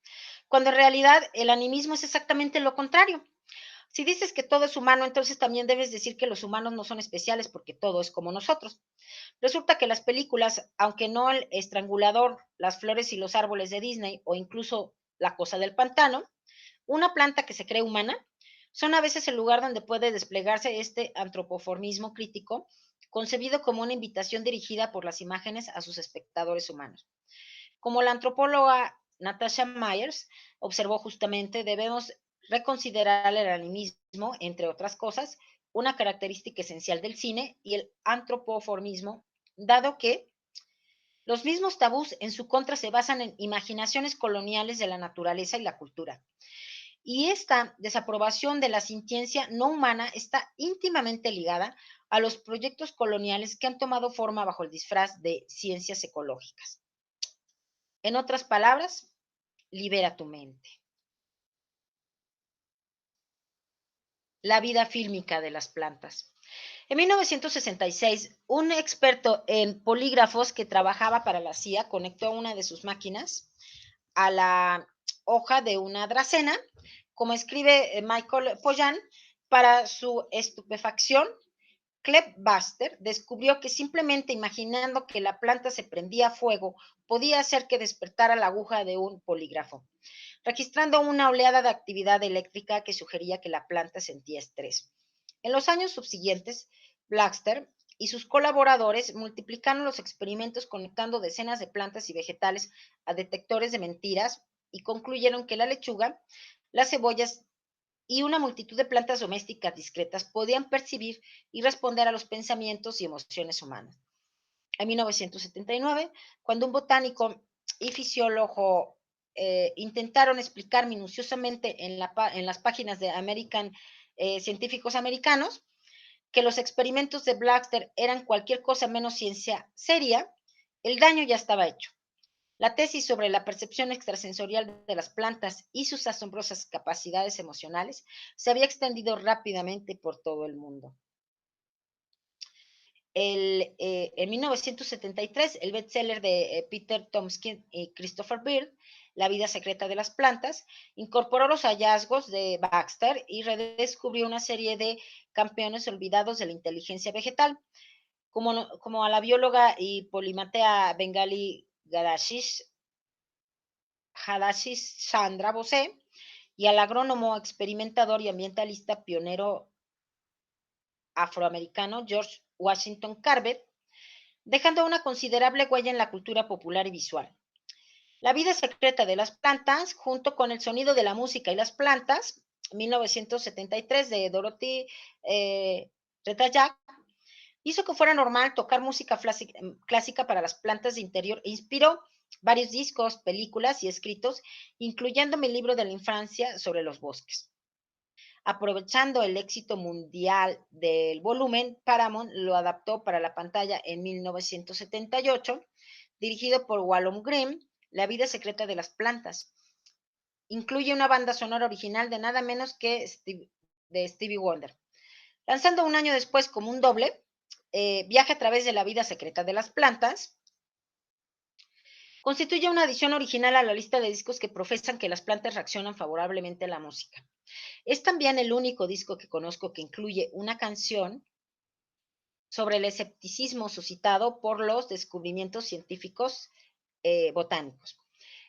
cuando en realidad el animismo es exactamente lo contrario. Si dices que todo es humano, entonces también debes decir que los humanos no son especiales porque todo es como nosotros. Resulta que las películas, aunque no El Estrangulador, Las flores y los árboles de Disney o incluso La cosa del pantano, una planta que se cree humana, son a veces el lugar donde puede desplegarse este antropoformismo crítico, concebido como una invitación dirigida por las imágenes a sus espectadores humanos. Como la antropóloga Natasha Myers observó justamente, debemos reconsiderar el animismo, entre otras cosas, una característica esencial del cine y el antropoformismo, dado que los mismos tabús en su contra se basan en imaginaciones coloniales de la naturaleza y la cultura. Y esta desaprobación de la sintiencia no humana está íntimamente ligada a los proyectos coloniales que han tomado forma bajo el disfraz de ciencias ecológicas. En otras palabras, libera tu mente. La vida fílmica de las plantas. En 1966, un experto en polígrafos que trabajaba para la CIA conectó una de sus máquinas a la hoja de una dracena, como escribe Michael Pollan, para su estupefacción, Cleb Buster descubrió que simplemente imaginando que la planta se prendía a fuego podía hacer que despertara la aguja de un polígrafo, registrando una oleada de actividad eléctrica que sugería que la planta sentía estrés. En los años subsiguientes, Baxter y sus colaboradores multiplicaron los experimentos conectando decenas de plantas y vegetales a detectores de mentiras y concluyeron que la lechuga, las cebollas y una multitud de plantas domésticas discretas podían percibir y responder a los pensamientos y emociones humanas. En 1979, cuando un botánico y fisiólogo intentaron explicar minuciosamente en las páginas de American científicos americanos que los experimentos de Baxter eran cualquier cosa menos ciencia seria, el daño ya estaba hecho. La tesis sobre la percepción extrasensorial de las plantas y sus asombrosas capacidades emocionales se había extendido rápidamente por todo el mundo. En 1973, el bestseller de Peter Tomskin y Christopher Beard, La vida secreta de las plantas, incorporó los hallazgos de Baxter y redescubrió una serie de campeones olvidados de la inteligencia vegetal, como a la bióloga y polimatea bengalí Hadashish Chandra Bose y al agrónomo experimentador y ambientalista pionero afroamericano George Washington Carver, dejando una considerable huella en la cultura popular y visual. La vida secreta de las plantas, junto con el sonido de la música y las plantas, 1973 de Dorothy Retallack, hizo que fuera normal tocar música clásica para las plantas de interior e inspiró varios discos, películas y escritos, incluyendo mi libro de la infancia sobre los bosques. Aprovechando el éxito mundial del volumen, Paramount lo adaptó para la pantalla en 1978, dirigido por Wallum Grimm, La vida secreta de las plantas. Incluye una banda sonora original de nada menos que de Stevie Wonder. Lanzando un año después como un doble, Viaje a través de la vida secreta de las plantas, constituye una adición original a la lista de discos que profesan que las plantas reaccionan favorablemente a la música. Es también el único disco que conozco que incluye una canción sobre el escepticismo suscitado por los descubrimientos científicos botánicos.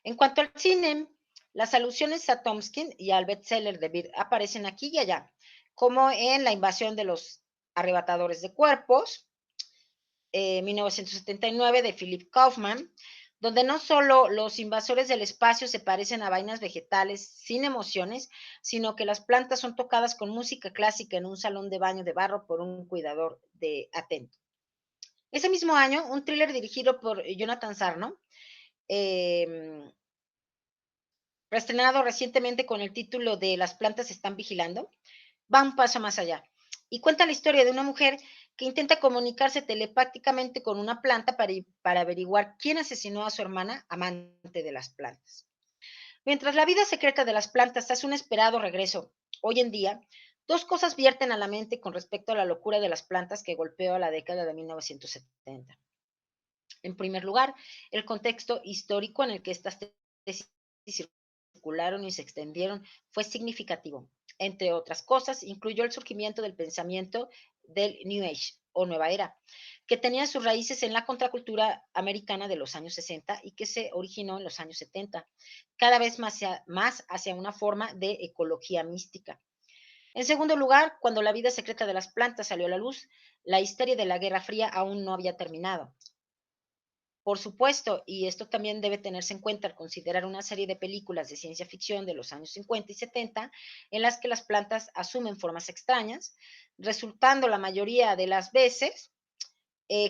En cuanto al cine, las alusiones a Tomskin y al bestseller de Beer aparecen aquí y allá, como en La invasión de los arrebatadores de cuerpos, 1979, de Philip Kaufman, donde no solo los invasores del espacio se parecen a vainas vegetales sin emociones, sino que las plantas son tocadas con música clásica en un salón de baño de barro por un cuidador de atento. Ese mismo año, un thriller dirigido por Jonathan Sarno, eh, reestrenado recientemente con el título de Las plantas están vigilando, va un paso más allá y cuenta la historia de una mujer que intenta comunicarse telepáticamente con una planta para averiguar quién asesinó a su hermana, amante de las plantas. Mientras la vida secreta de las plantas hace un esperado regreso, hoy en día, dos cosas vierten a la mente con respecto a la locura de las plantas que golpeó a la década de 1970. En primer lugar, el contexto histórico en el que estas tesis circularon y se extendieron fue significativo. Entre otras cosas, incluyó el surgimiento del pensamiento del New Age o Nueva Era, que tenía sus raíces en la contracultura americana de los años 60 y que se originó en los años 70, cada vez más hacia una forma de ecología mística. En segundo lugar, cuando la vida secreta de las plantas salió a la luz, la histeria de la Guerra Fría aún no había terminado. Por supuesto, y esto también debe tenerse en cuenta al considerar una serie de películas de ciencia ficción de los años 50 y 70 en las que las plantas asumen formas extrañas, resultando la mayoría de las veces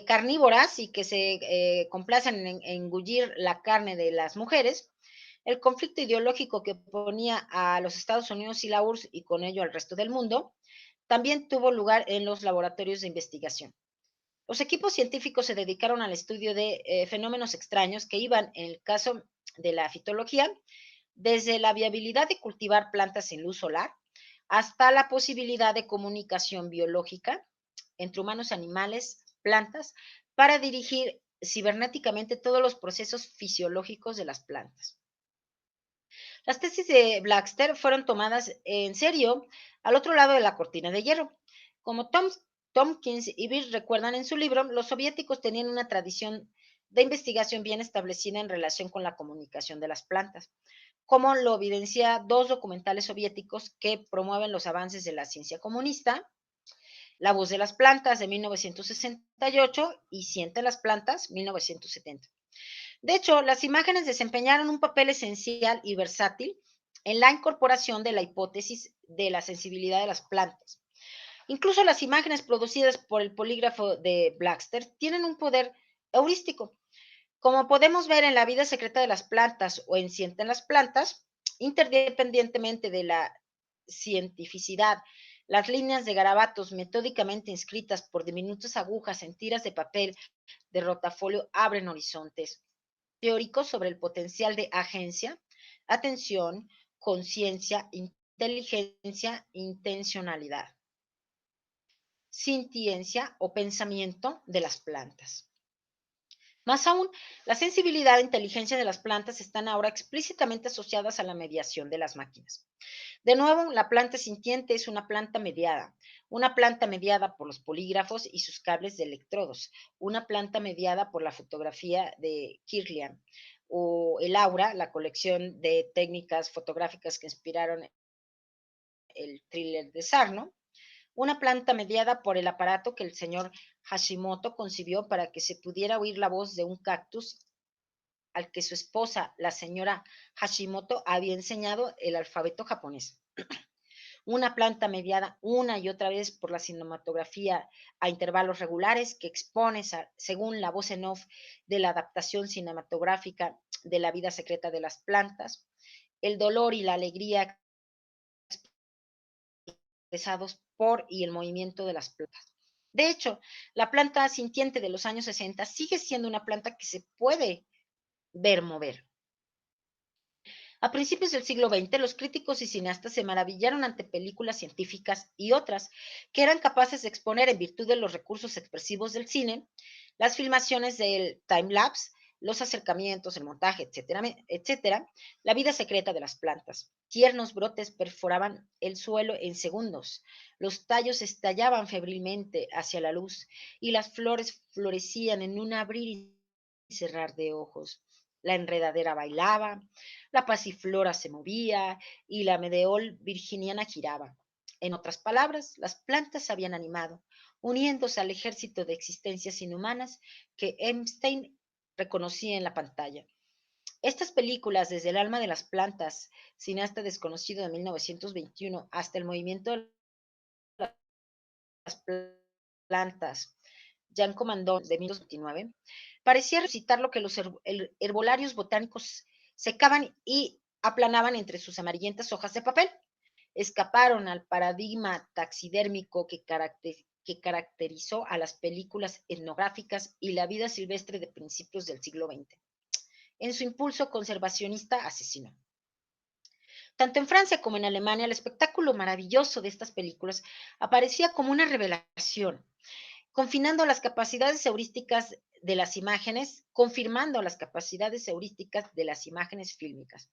carnívoras y que se complacen en engullir la carne de las mujeres. El conflicto ideológico que ponía a los Estados Unidos y la URSS y con ello al resto del mundo también tuvo lugar en los laboratorios de investigación. Los equipos científicos se dedicaron al estudio de fenómenos extraños que iban, en el caso de la fitología, desde la viabilidad de cultivar plantas sin luz solar hasta la posibilidad de comunicación biológica entre humanos, animales, plantas, para dirigir cibernéticamente todos los procesos fisiológicos de las plantas. Las tesis de Baxter fueron tomadas en serio al otro lado de la cortina de hierro. Como Tompkins y Beer recuerdan en su libro, los soviéticos tenían una tradición de investigación bien establecida en relación con la comunicación de las plantas, como lo evidencia dos documentales soviéticos que promueven los avances de la ciencia comunista, La voz de las plantas de 1968 y Sienten las plantas 1970. De hecho, las imágenes desempeñaron un papel esencial y versátil en la incorporación de la hipótesis de la sensibilidad de las plantas. Incluso las imágenes producidas por el polígrafo de Baxter tienen un poder heurístico. Como podemos ver en La vida secreta de las plantas o en Sienten las plantas, interdependientemente de la cientificidad, las líneas de garabatos metódicamente inscritas por diminutas agujas en tiras de papel de rotafolio abren horizontes. teórico sobre el potencial de agencia, atención, conciencia, inteligencia, intencionalidad, sintiencia o pensamiento de las plantas. Más aún, la sensibilidad e inteligencia de las plantas están ahora explícitamente asociadas a la mediación de las máquinas. De nuevo, la planta sintiente es una planta mediada por los polígrafos y sus cables de electrodos, una planta mediada por la fotografía de Kirlian, o el aura, la colección de técnicas fotográficas que inspiraron el thriller de Sarno, una planta mediada por el aparato que el señor Hashimoto concibió para que se pudiera oír la voz de un cactus al que su esposa, la señora Hashimoto, había enseñado el alfabeto japonés. Una planta mediada una y otra vez por la cinematografía a intervalos regulares que expone, según la voz en off de la adaptación cinematográfica de La vida secreta de las plantas, el dolor y la alegría expresados por y el movimiento de las plantas. De hecho, la planta sintiente de los años 60 sigue siendo una planta que se puede ver mover. A principios del siglo XX, los críticos y cineastas se maravillaron ante películas científicas y otras que eran capaces de exponer, en virtud de los recursos expresivos del cine, las filmaciones del time-lapse, los acercamientos, el montaje, etcétera, etcétera, la vida secreta de las plantas. Tiernos brotes perforaban el suelo en segundos, los tallos estallaban febrilmente hacia la luz y las flores florecían en un abrir y cerrar de ojos. La enredadera bailaba, la pasiflora se movía y la medeol virginiana giraba. En otras palabras, las plantas se habían animado, uniéndose al ejército de existencias inhumanas que Einstein reconocía en la pantalla. Estas películas, desde El alma de las plantas, cineasta desconocido de 1921, hasta El movimiento de las plantas, Jean Comandón de 1929, parecía resucitar lo que los herbolarios botánicos secaban y aplanaban entre sus amarillentas hojas de papel. Escaparon al paradigma taxidérmico que caracterizó a las películas etnográficas y la vida silvestre de principios del siglo XX, en su impulso conservacionista asesino. Tanto en Francia como en Alemania, el espectáculo maravilloso de estas películas aparecía como una revelación, confinando las capacidades heurísticas de las imágenes, confirmando las capacidades heurísticas de las imágenes fílmicas.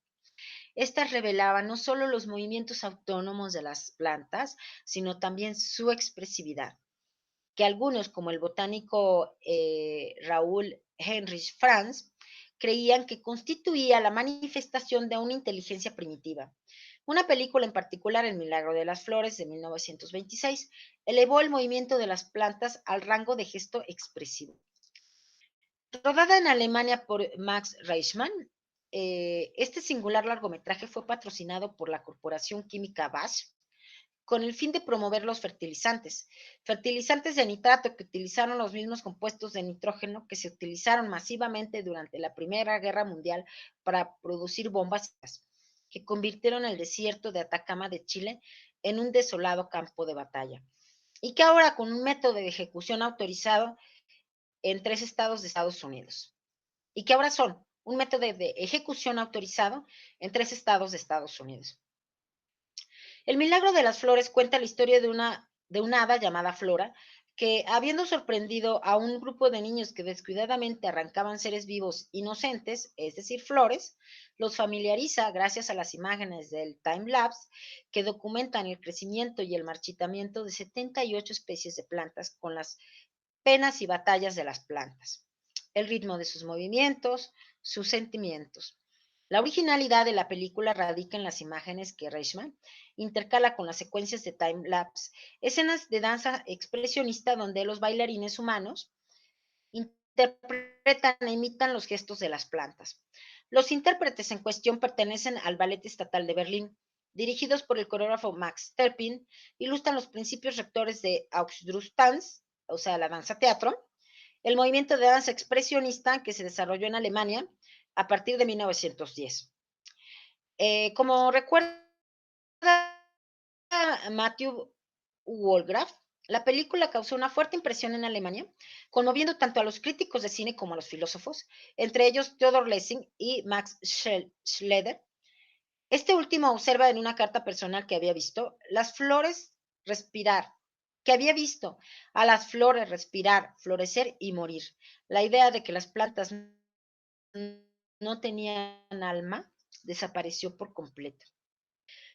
Estas revelaban no solo los movimientos autónomos de las plantas, sino también su expresividad, que algunos, como el botánico Raúl Heinrich Franz, creían que constituía la manifestación de una inteligencia primitiva. Una película en particular, El milagro de las flores, de 1926, elevó el movimiento de las plantas al rango de gesto expresivo. Rodada en Alemania por Max Reichmann, este singular largometraje fue patrocinado por la corporación química Bayer con el fin de promover los fertilizantes de nitrato que utilizaron los mismos compuestos de nitrógeno que se utilizaron masivamente durante la Primera Guerra Mundial para producir bombas que convirtieron el desierto de Atacama de Chile en un desolado campo de batalla. Y que ahora, con un método de ejecución autorizado en 3 estados de Estados Unidos. Y que ahora son un método de ejecución autorizado en 3 estados de Estados Unidos. El milagro de las flores cuenta la historia de una hada llamada Flora, que, habiendo sorprendido a un grupo de niños que descuidadamente arrancaban seres vivos inocentes, es decir, flores, los familiariza gracias a las imágenes del time-lapse que documentan el crecimiento y el marchitamiento de 78 especies de plantas con las penas y batallas de las plantas, el ritmo de sus movimientos, sus sentimientos. La originalidad de la película radica en las imágenes que Reichmann intercala con las secuencias de time-lapse, escenas de danza expresionista donde los bailarines humanos interpretan e imitan los gestos de las plantas. Los intérpretes en cuestión pertenecen al Ballet Estatal de Berlín, dirigidos por el coreógrafo Max Terpin, ilustran los principios rectores de Ausdruckstanz, o sea, la danza teatro, el movimiento de danza expresionista que se desarrolló en Alemania a partir de 1910. Como recuerda Matthew Wohlgraf, La película causó una fuerte impresión en Alemania, conmoviendo tanto a los críticos de cine como a los filósofos, entre ellos Theodor Lessing y Max Schletter. Este último observa en una carta personal que había visto las flores respirar, que había visto a las flores respirar, florecer y morir. La idea de que las plantas no tenían alma desapareció por completo.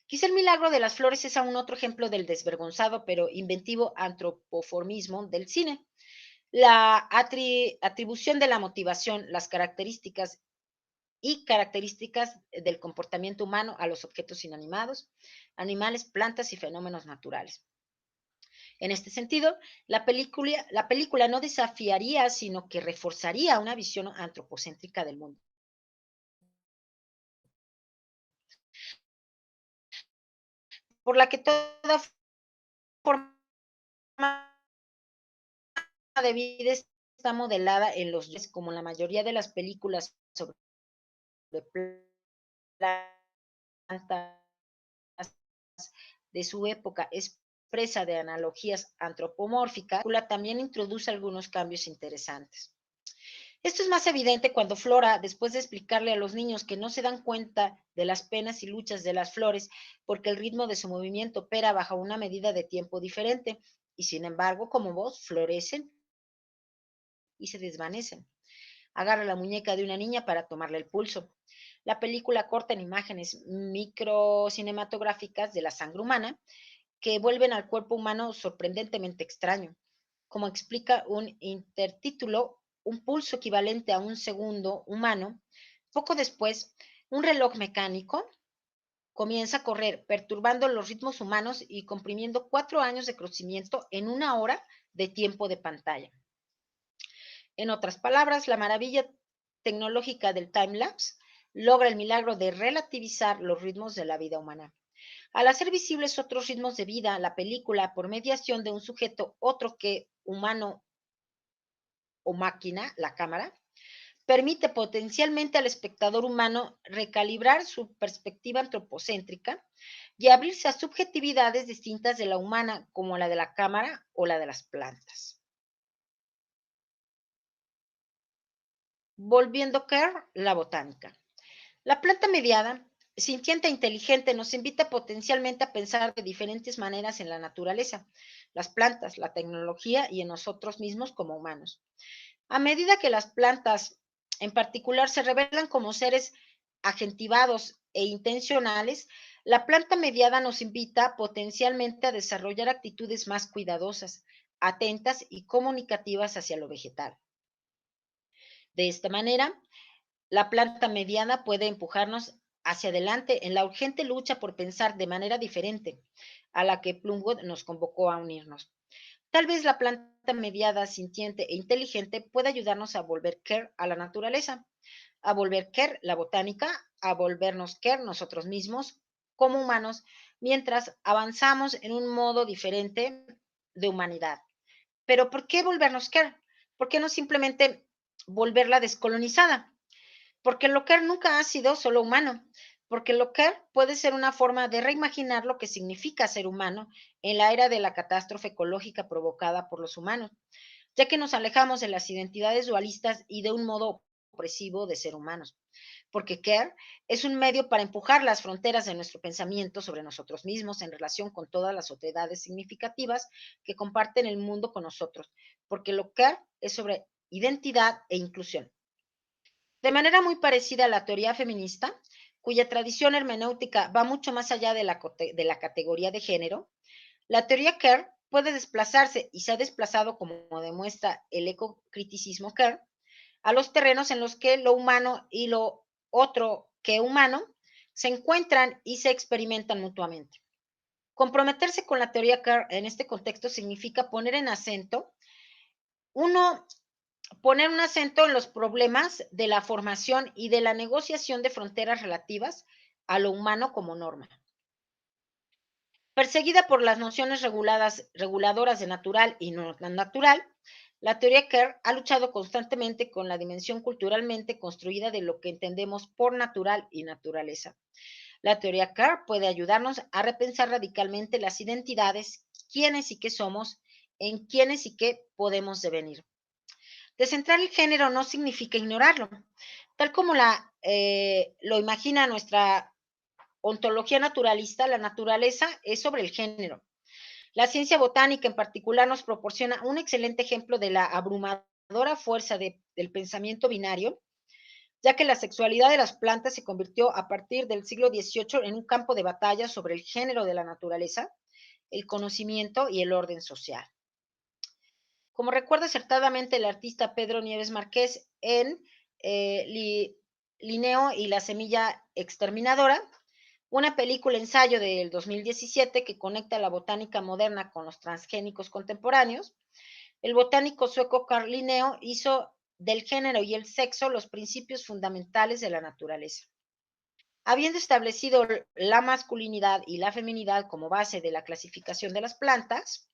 Quizá el milagro de las flores es aún otro ejemplo del desvergonzado pero inventivo antropoformismo del cine. La atribución de la motivación, las características del comportamiento humano a los objetos inanimados, animales, plantas y fenómenos naturales. En este sentido, la película no desafiaría, sino que reforzaría una visión antropocéntrica del mundo, por la que toda forma de vida está modelada en los dioses, como la mayoría de las películas sobre plantas de su época es presa de analogías antropomórficas, también introduce algunos cambios interesantes. Esto es más evidente cuando Flora, después de explicarle a los niños que no se dan cuenta de las penas y luchas de las flores porque el ritmo de su movimiento opera bajo una medida de tiempo diferente, y sin embargo, como vos, florecen y se desvanecen. Agarra la muñeca de una niña para tomarle el pulso. La película corta en imágenes microcinematográficas de la sangre humana que vuelven al cuerpo humano sorprendentemente extraño. Como explica un intertítulo, un pulso equivalente a un segundo humano. Poco después, un reloj mecánico comienza a correr, perturbando los ritmos humanos y comprimiendo 4 años de crecimiento en una hora de tiempo de pantalla. En otras palabras, la maravilla tecnológica del time-lapse logra el milagro de relativizar los ritmos de la vida humana. Al hacer visibles otros ritmos de vida, la película, por mediación de un sujeto otro que humano o máquina, la cámara, permite potencialmente al espectador humano recalibrar su perspectiva antropocéntrica y abrirse a subjetividades distintas de la humana, como la de la cámara o la de las plantas. Volviendo Kerr, la botánica. La planta mediada, sintiente e inteligente, nos invita potencialmente a pensar de diferentes maneras en la naturaleza, las plantas, la tecnología y en nosotros mismos como humanos. A medida que las plantas, en particular, se revelan como seres agentivados e intencionales, la planta mediada nos invita potencialmente a desarrollar actitudes más cuidadosas, atentas y comunicativas hacia lo vegetal. De esta manera, la planta mediana puede empujarnos hacia adelante en la urgente lucha por pensar de manera diferente a la que Plumwood nos convocó a unirnos. Tal vez la planta mediada, sintiente e inteligente pueda ayudarnos a volver care a la naturaleza, a volver care la botánica, a volvernos care nosotros mismos como humanos, mientras avanzamos en un modo diferente de humanidad. Pero ¿por qué volvernos care? ¿Por qué no simplemente volverla descolonizada? Porque Locker nunca ha sido solo humano, porque Locker puede ser una forma de reimaginar lo que significa ser humano en la era de la catástrofe ecológica provocada por los humanos, ya que nos alejamos de las identidades dualistas y de un modo opresivo de ser humanos. Porque Care es un medio para empujar las fronteras de nuestro pensamiento sobre nosotros mismos en relación con todas las otredades significativas que comparten el mundo con nosotros. Porque lo Care es sobre identidad e inclusión. De manera muy parecida a la teoría feminista, cuya tradición hermenéutica va mucho más allá de la categoría de género, la teoría Kerr puede desplazarse y se ha desplazado, como demuestra el ecocriticismo Kerr, a los terrenos en los que lo humano y lo otro que humano se encuentran y se experimentan mutuamente. Comprometerse con la teoría Kerr en este contexto significa uno poner un acento en los problemas de la formación y de la negociación de fronteras relativas a lo humano como norma. Perseguida por las nociones reguladoras de natural y no natural, la teoría Kerr ha luchado constantemente con la dimensión culturalmente construida de lo que entendemos por natural y naturaleza. La teoría Kerr puede ayudarnos a repensar radicalmente las identidades, quiénes y qué somos en quiénes y qué podemos devenir. Descentrar el género no significa ignorarlo, tal como lo imagina nuestra ontología naturalista. La naturaleza es sobre el género. La ciencia botánica en particular nos proporciona un excelente ejemplo de la abrumadora fuerza del pensamiento binario, ya que la sexualidad de las plantas se convirtió a partir del siglo XVIII en un campo de batalla sobre el género de la naturaleza, el conocimiento y el orden social. Como recuerda acertadamente el artista Pedro Nieves Márquez en Linneo y la semilla exterminadora, una película ensayo del 2017 que conecta la botánica moderna con los transgénicos contemporáneos, el botánico sueco Carl Linneo hizo del género y el sexo los principios fundamentales de la naturaleza. Habiendo establecido la masculinidad y la feminidad como base de la clasificación de las plantas,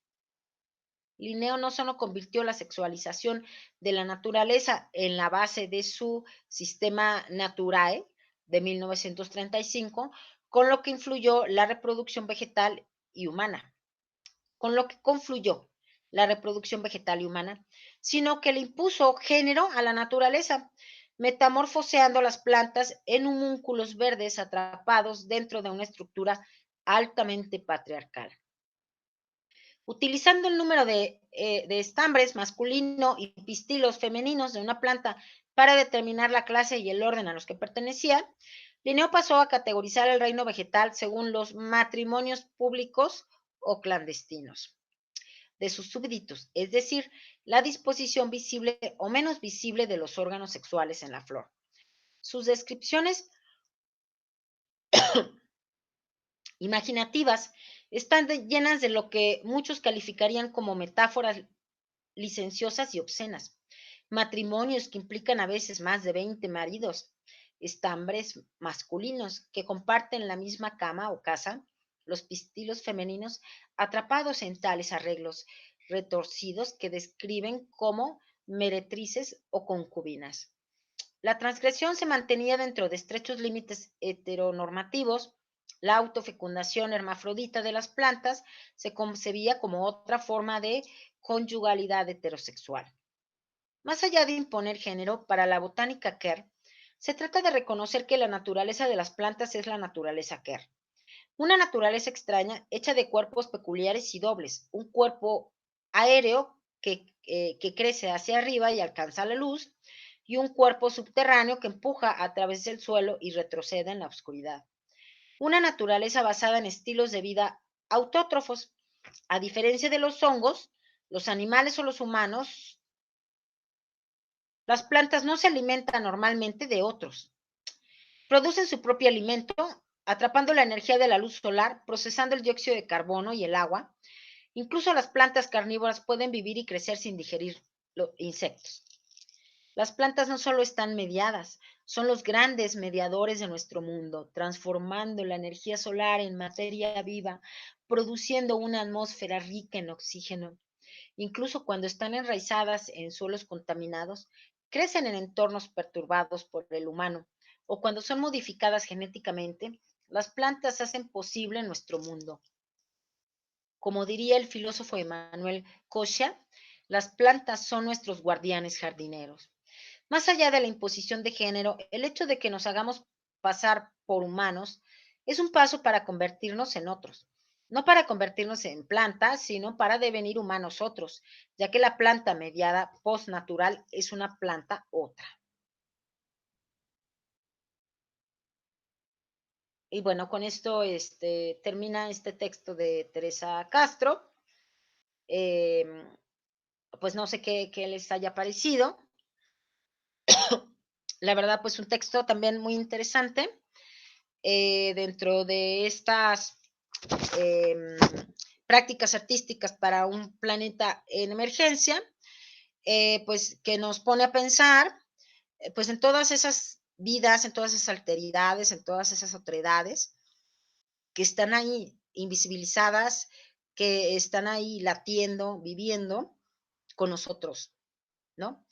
Linneo no solo convirtió la sexualización de la naturaleza en la base de su sistema Naturae de 1935, con lo que influyó la reproducción vegetal y humana, con lo que confluyó la reproducción vegetal y humana, sino que le impuso género a la naturaleza, metamorfoseando las plantas en homúnculos verdes atrapados dentro de una estructura altamente patriarcal. Utilizando el número de estambres masculino y pistilos femeninos de una planta para determinar la clase y el orden a los que pertenecía, Linneo pasó a categorizar el reino vegetal según los matrimonios públicos o clandestinos de sus súbditos, es decir, la disposición visible o menos visible de los órganos sexuales en la flor. Sus descripciones imaginativas están llenas de lo que muchos calificarían como metáforas licenciosas y obscenas, matrimonios que implican a veces más de 20 maridos, estambres masculinos que comparten la misma cama o casa, los pistilos femeninos atrapados en tales arreglos retorcidos que describen como meretrices o concubinas. La transgresión se mantenía dentro de estrechos límites heteronormativos. La autofecundación hermafrodita de las plantas se concebía como otra forma de conyugalidad heterosexual. Más allá de imponer género, para la botánica Kerr, se trata de reconocer que la naturaleza de las plantas es la naturaleza Kerr. Una naturaleza extraña hecha de cuerpos peculiares y dobles. Un cuerpo aéreo que crece hacia arriba y alcanza la luz, y un cuerpo subterráneo que empuja a través del suelo y retrocede en la oscuridad. Una naturaleza basada en estilos de vida autótrofos. A diferencia de los hongos, los animales o los humanos, las plantas no se alimentan normalmente de otros. Producen su propio alimento, atrapando la energía de la luz solar, procesando el dióxido de carbono y el agua. Incluso las plantas carnívoras pueden vivir y crecer sin digerir los insectos. Las plantas no solo están mediadas, son los grandes mediadores de nuestro mundo, transformando la energía solar en materia viva, produciendo una atmósfera rica en oxígeno. Incluso cuando están enraizadas en suelos contaminados, crecen en entornos perturbados por el humano, o cuando son modificadas genéticamente, las plantas hacen posible nuestro mundo. Como diría el filósofo Emmanuel Kocha, las plantas son nuestros guardianes jardineros. Más allá de la imposición de género, el hecho de que nos hagamos pasar por humanos es un paso para convertirnos en otros. No para convertirnos en plantas, sino para devenir humanos otros, ya que la planta mediada postnatural es una planta otra. Y bueno, con esto termina este texto de Teresa Castro. Eh, pues no sé qué les haya parecido. La verdad, pues un texto también muy interesante. Dentro de estas eh, prácticas artísticas para un planeta en emergencia, pues que nos pone a pensar pues en todas esas vidas, en todas esas alteridades, en todas esas otredades que están ahí invisibilizadas, que están ahí latiendo, viviendo con nosotros, ¿no?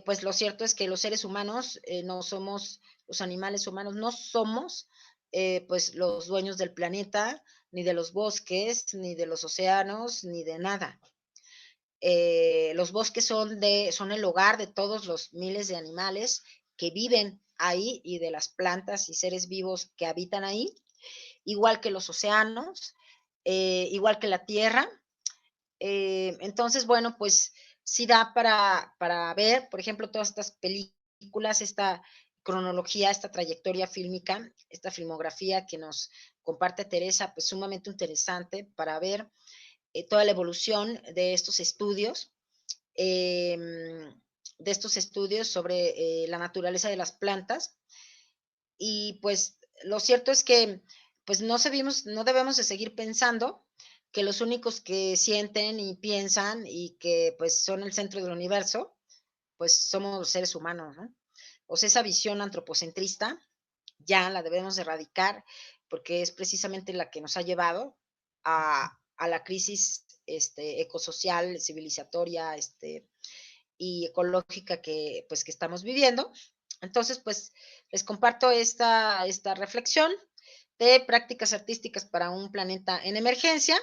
Pues lo cierto es que los seres humanos no somos, los animales humanos no somos pues los dueños del planeta, ni de los bosques, ni de los océanos, ni de nada. Los bosques son el hogar de todos los miles de animales que viven ahí y de las plantas y seres vivos que habitan ahí, igual que los océanos, igual que la tierra. Entonces, bueno, pues sí da para ver, por ejemplo, todas estas películas, esta cronología, esta trayectoria fílmica, esta filmografía que nos comparte Teresa, pues sumamente interesante para ver toda la evolución eh, de estos estudios sobre la naturaleza de las plantas. Y pues lo cierto es que pues no debemos de seguir pensando que los únicos que sienten y piensan y que pues son el centro del universo, pues somos los seres humanos, ¿no? O sea, esa visión antropocentrista ya la debemos de erradicar porque es precisamente la que nos ha llevado a la crisis ecosocial, civilizatoria y ecológica pues, que estamos viviendo. Entonces, pues les comparto esta reflexión de prácticas artísticas para un planeta en emergencia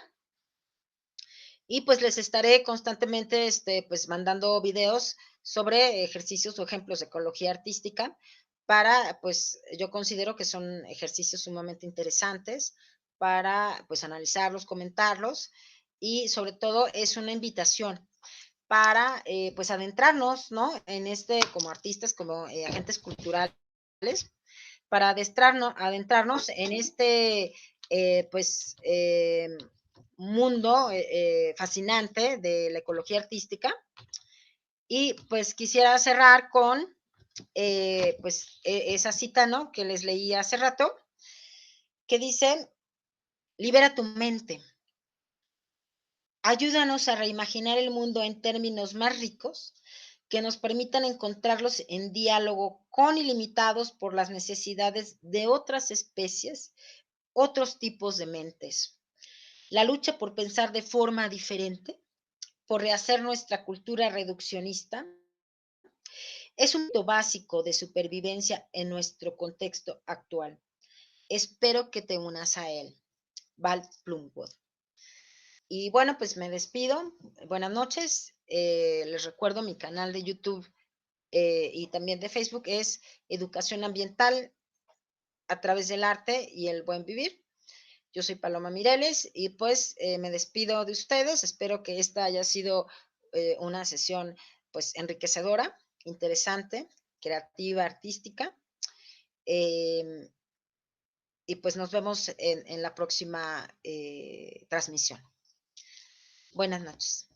y pues les estaré constantemente pues mandando videos sobre ejercicios o ejemplos de ecología artística para, pues yo considero que son ejercicios sumamente interesantes para pues analizarlos, comentarlos y sobre todo es una invitación para pues adentrarnos, ¿no? En como artistas, como agentes culturales, para adentrarnos en pues mundo fascinante de la ecología artística. Y pues quisiera cerrar con pues esa cita, ¿no? Que les leí hace rato, que dice, libera tu mente, ayúdanos a reimaginar el mundo en términos más ricos que nos permitan encontrarlos en diálogo con ilimitados por las necesidades de otras especies, otros tipos de mentes. La lucha por pensar de forma diferente, por rehacer nuestra cultura reduccionista, es un punto básico de supervivencia en nuestro contexto actual. Espero que te unas a él. Val Plumwood. Y bueno, pues me despido. Buenas noches. Les recuerdo mi canal de YouTube y también de Facebook es Educación Ambiental a través del arte y el buen vivir. Yo soy Paloma Mireles y pues me despido de ustedes. Espero que esta haya sido una sesión pues enriquecedora, interesante, creativa, artística. Eh, y pues nos vemos en la próxima transmisión. Buenas noches.